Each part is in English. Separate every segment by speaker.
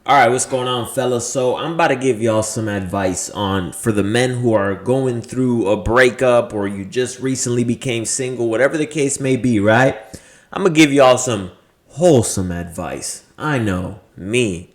Speaker 1: All right, what's going on, fellas? So I'm about to give y'all some advice on for the men who are going through a breakup or you just recently became single, whatever the case may be, right? I'm gonna give y'all some wholesome advice. I know, me,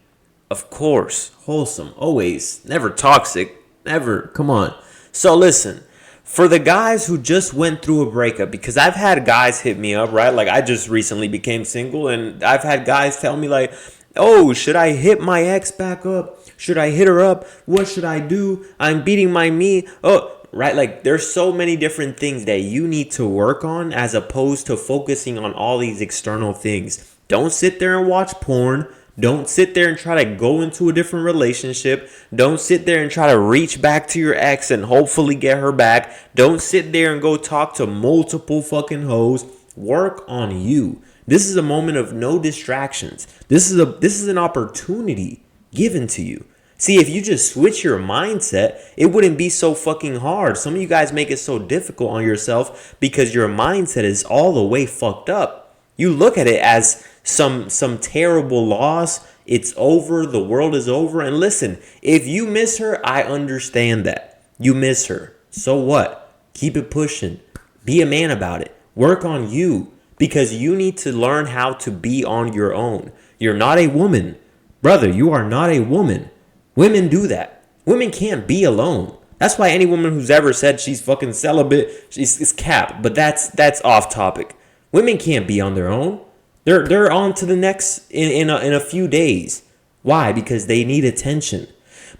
Speaker 1: of course, wholesome, always, never toxic, never. Come on. So listen, for the guys who just went through a breakup, because I've had guys hit me up, right? Like I just recently became single, and I've had guys tell me like, "Oh, should I hit my ex back up? Should I hit her up? What should I do? I'm beating my me." Oh, right? Like there's so many different things that you need to work on as opposed to focusing on all these external things. Don't sit there and watch porn. Don't sit there and try to go into a different relationship. Don't sit there and try to reach back to your ex and hopefully get her back. Don't sit there and go talk to multiple fucking hoes. Work on you. This is a moment of no distractions. This is an opportunity given to you. See, if you just switch your mindset, it wouldn't be so fucking hard. Some of you guys make it so difficult on yourself because your mindset is all the way fucked up. You look at it as some terrible loss. It's over. The world is over. And listen, if you miss her, I understand that. You miss her. So what? Keep it pushing. Be a man about it. Work on you because you need to learn how to be on your own. You're not a woman. Brother, you are not a woman. Women do that. Women can't be alone. That's why any woman who's ever said she's fucking celibate, is cap. But that's off topic. Women can't be on their own. They're on to the next in a few days. Why? Because they need attention.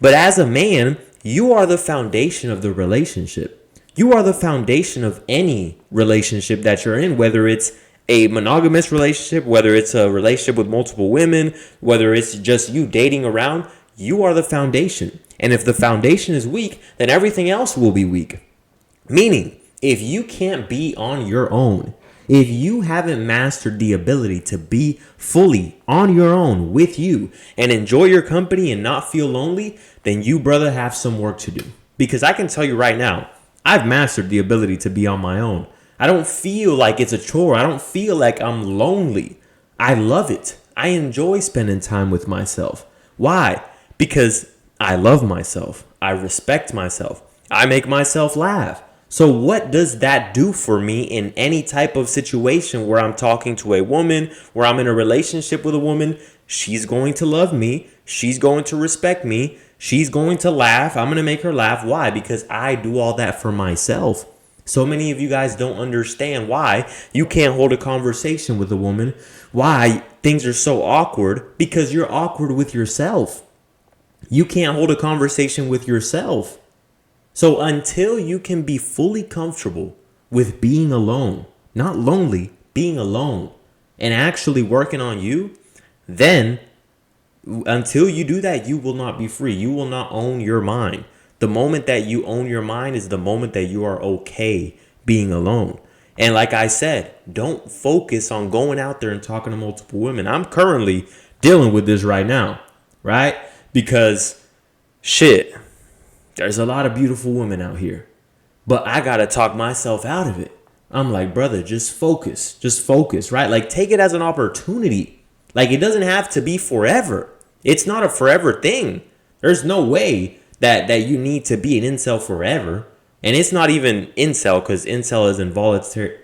Speaker 1: But as a man, you are the foundation of the relationship. You are the foundation of any relationship that you're in, whether it's a monogamous relationship, whether it's a relationship with multiple women, whether it's just you dating around, you are the foundation. And if the foundation is weak, then everything else will be weak. Meaning, if you can't be on your own, if you haven't mastered the ability to be fully on your own with you and enjoy your company and not feel lonely, then you, brother, have some work to do. Because I can tell you right now, I've mastered the ability to be on my own. I don't feel like it's a chore. I don't feel like I'm lonely. I love it. I enjoy spending time with myself. Why? Because I love myself. I respect myself. I make myself laugh. So what does that do for me in any type of situation where I'm talking to a woman, where I'm in a relationship with a woman? She's going to love me. She's going to respect me. She's going to laugh. I'm going to make her laugh. Why? Because I do all that for myself. So many of you guys don't understand why you can't hold a conversation with a woman, why things are so awkward, because you're awkward with yourself. You can't hold a conversation with yourself. So until you can be fully comfortable with being alone, not lonely, being alone, and actually working on you, then until you do that, you will not be free. You will not own your mind. The moment that you own your mind is the moment that you are okay being alone. And like I said, don't focus on going out there and talking to multiple women. I'm currently dealing with this right now, right? Because shit, there's a lot of beautiful women out here. But I got to talk myself out of it. I'm like, brother, just focus, right? Like take it as an opportunity. Like it doesn't have to be forever. It's not a forever thing. There's no way that you need to be an incel forever. And it's not even incel because incel is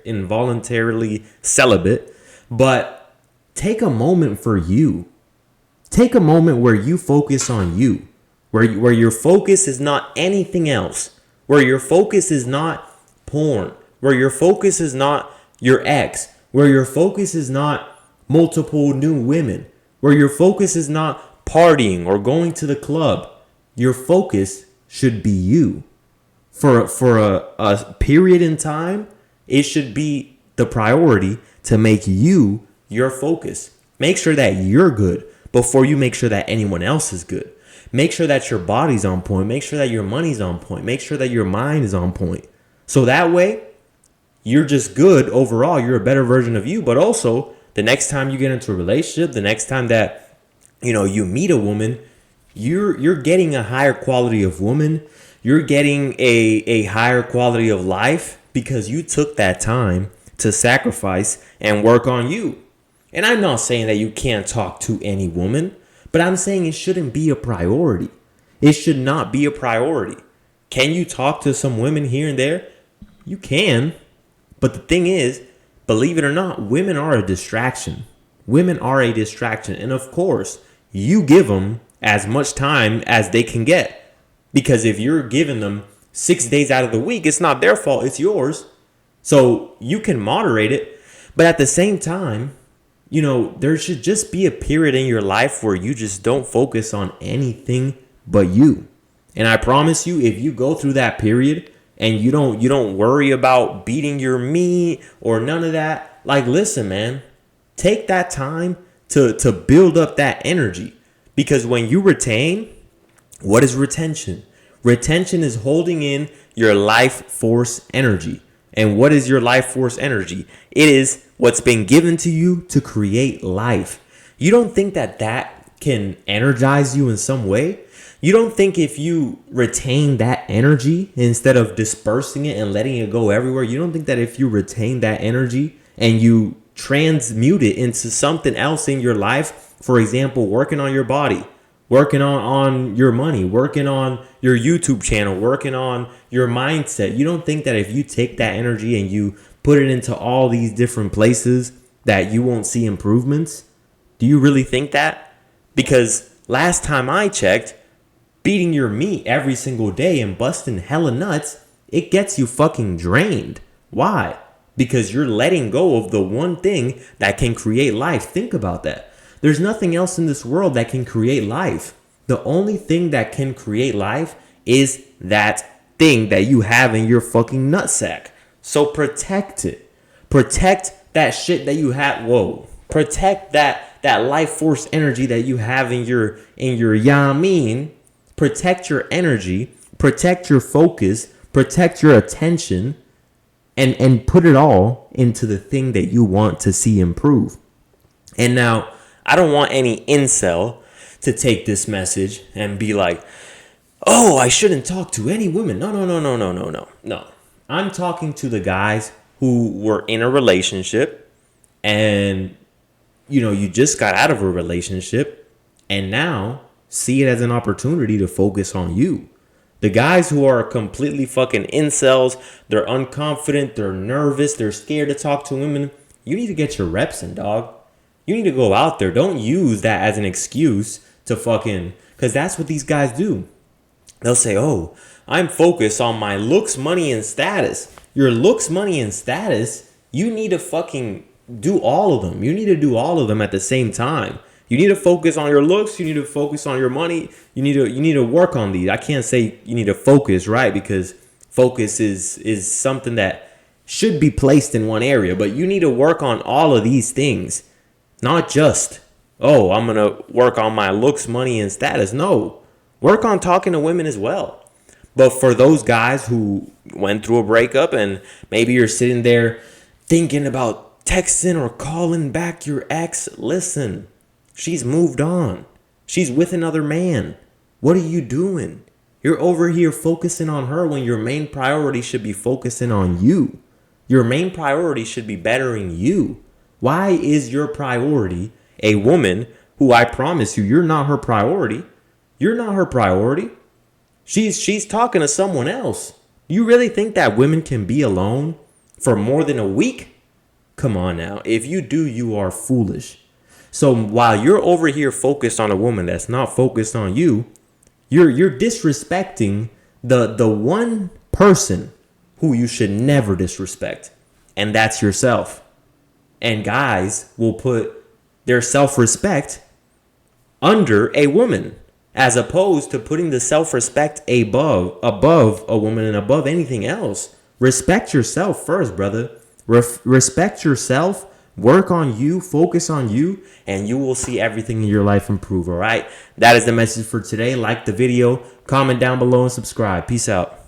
Speaker 1: involuntarily celibate. But take a moment for you. Take a moment where you focus on you. Where your focus is not anything else. Where your focus is not porn. Where your focus is not your ex. Where your focus is not multiple new women. Where your focus is not partying or going to the club. Your focus should be you. For a period in time, it should be the priority to make you your focus. Make sure that you're good before you make sure that anyone else is good. Make sure that your body's on point. Make sure that your money's on point. Make sure that your mind is on point. So that way, you're just good overall. You're a better version of you. But also, the next time you get into a relationship, the next time that you meet a woman, you're getting a higher quality of woman. You're getting a higher quality of life because you took that time to sacrifice and work on you. And I'm not saying that you can't talk to any woman, But I'm saying it shouldn't be a priority. It should not be a priority. Can you talk to some women here and there? You can. But the thing is, believe it or not, women are a distraction. Women are a distraction. And of course, you give them as much time as they can get. Because if you're giving them 6 days out of the week, it's not their fault, it's yours. So you can moderate it. But at the same time, you know, there should just be a period in your life where you just don't focus on anything but you. And I promise you, if you go through that period and you don't worry about beating your meat or none of that, like, listen, man, take that time to build up that energy. Because when you retain, what is retention? Retention is holding in your life force energy. And what is your life force energy? It is what's been given to you to create life. You don't think that can energize you in some way? You don't think if you retain that energy instead of dispersing it and letting it go everywhere, you don't think that if you retain that energy and you transmute it into something else in your life, for example, working on your body, working on your money, working on your YouTube channel, working on your mindset, you don't think that if you take that energy and you put it into all these different places that you won't see improvements? Do you really think that? Because last time I checked, beating your meat every single day and busting hella nuts, it gets you fucking drained. Why? Because you're letting go of the one thing that can create life. Think about that. There's nothing else in this world that can create life. The only thing that can create life is that thing that you have in your fucking nutsack. So protect it. Protect that shit that you have. Whoa. Protect that life force energy that you have in your yamin. Protect your energy, protect your focus, protect your attention, and put it all into the thing that you want to see improve. And now, I don't want any incel to take this message and be like, oh, I shouldn't talk to any women. No. I'm talking to the guys who were in a relationship and, you know, you just got out of a relationship and now see it as an opportunity to focus on you. The guys who are completely fucking incels, they're unconfident, they're nervous, they're scared to talk to women. You need to get your reps in, dog. You need to go out there. Don't use that as an excuse to fucking, because that's what these guys do. They'll say, oh, I'm focused on my looks, money, and status. Your looks, money, and status, you need to fucking do all of them. You need to do all of them at the same time. You need to focus on your looks. You need to focus on your money. You need to work on these. I can't say you need to focus, right? Because focus is something that should be placed in one area. But you need to work on all of these things. Not just, oh, I'm going to work on my looks, money, and status. No. Work on talking to women as well. But for those guys who went through a breakup and maybe you're sitting there thinking about texting or calling back your ex, listen. She's moved on. She's with another man. What are you doing? You're over here focusing on her when your main priority should be focusing on you. Your main priority should be bettering you. Why is your priority a woman who I promise you, you're not her priority? You're not her priority. She's talking to someone else. You really think that women can be alone for more than a week? Come on now. If you do, you are foolish. So while you're over here focused on a woman that's not focused on you, you're disrespecting the one person who you should never disrespect, and that's yourself. And guys will put their self-respect under a woman, as opposed to putting the self-respect above a woman and above anything else. Respect yourself first, brother. Respect yourself. Work on you, focus on you, and you will see everything in your life improve, all right? That is the message for today. Like the video, comment down below, and subscribe. Peace out.